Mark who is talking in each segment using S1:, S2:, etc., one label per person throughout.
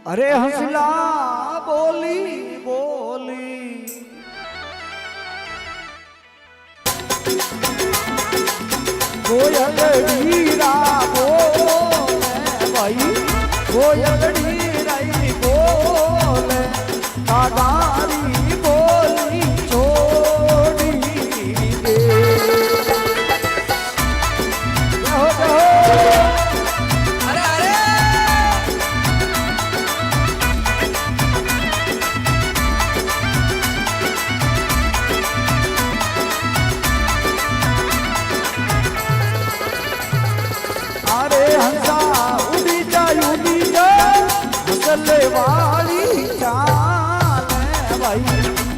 S1: अरे हंसला बोली बोली कोयलड़ी रा बोले भाई कोयलड़ी रही बोले कादारी बोली छोड़ी दे हंसले वाली चाले भाई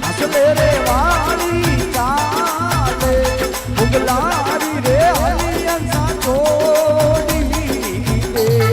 S1: हंसले रे वाली चाले उगलारी रे हली हंसा छोड़ी दे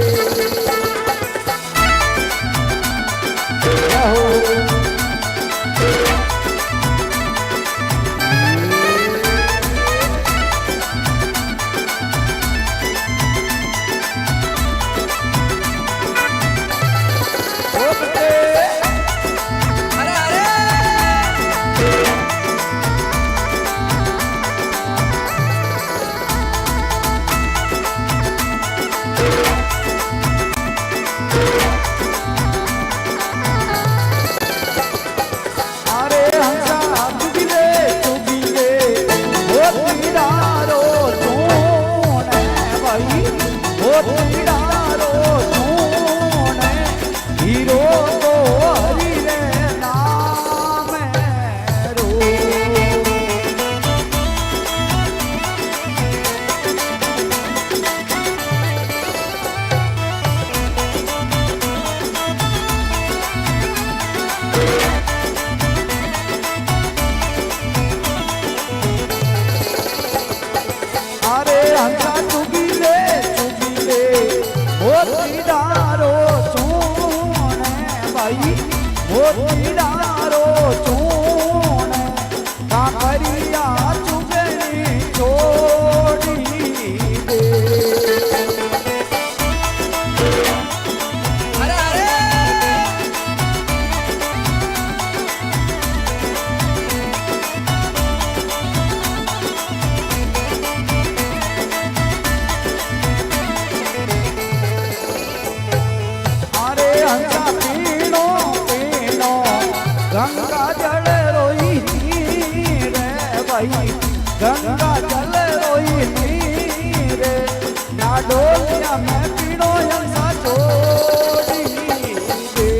S1: मोतीडारो चून काकरिया चुगनी छोड़ी दे अरे हंसा पीनो गंगा जल रोई रे भाई गंगा जल रोई रे ना डोलिया में पीड़ो हंसा छोड़ी दे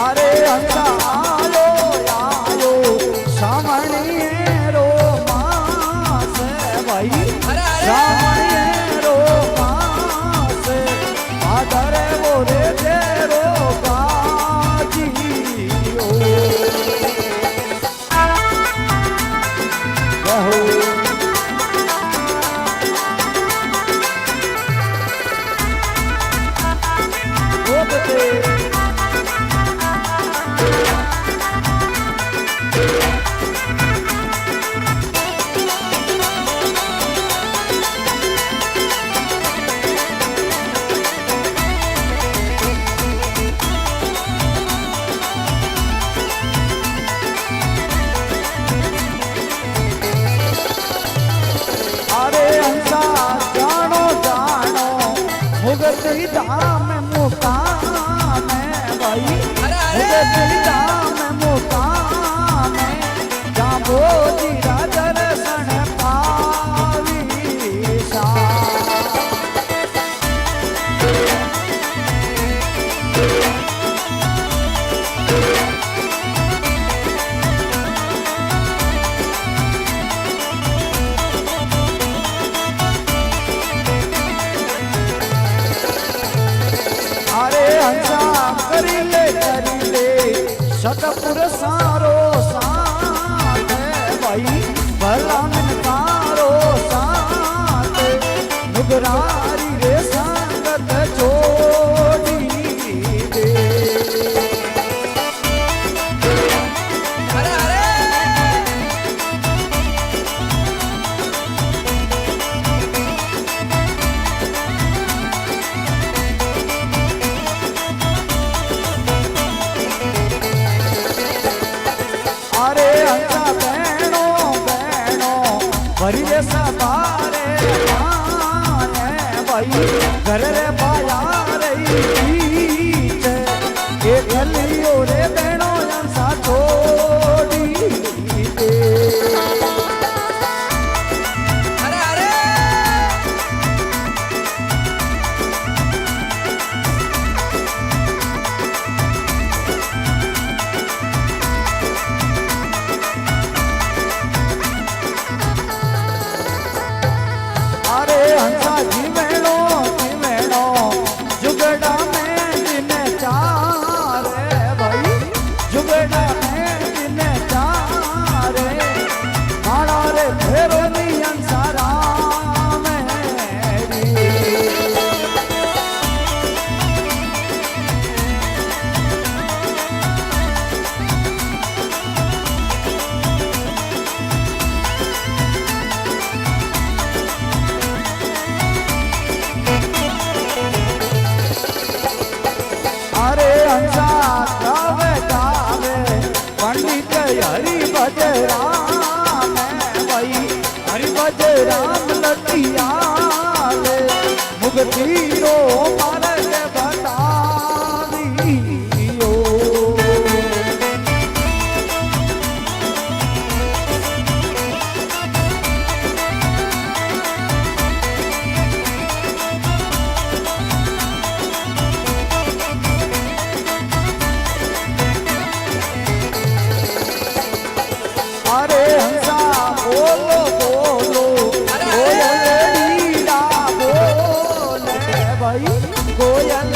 S1: अरे हंसा आयो आयो सामने रो मास भाई सामने रो मास आदर वो रे तेरो बाजियो कहो मुगती धाम मुकाम भाई मुगती धाम मुकाम जाबो जीरा दर्शन पावी सतपुर सारो साथ भाई भला मन कारो साथ नुगरारी रे साथ सवारे भाई घर रे पाया रही ये गलियों रे बेणो सा छोड़ी दे। हंसा जीवेणो जीवेणो जुगड़ा में दिन चारे भाई जुगड़ा में दिन चारे माड़ा रे फेरो नी अंसारा अरे हंसा गावे गावे पंडित हरि भज राम भाई हरि भज राम लटिया मुक्ति रो मार्ग बतावियो। अरे हंसा बोलो बोलो कोयल लीला बोले भाई कोयल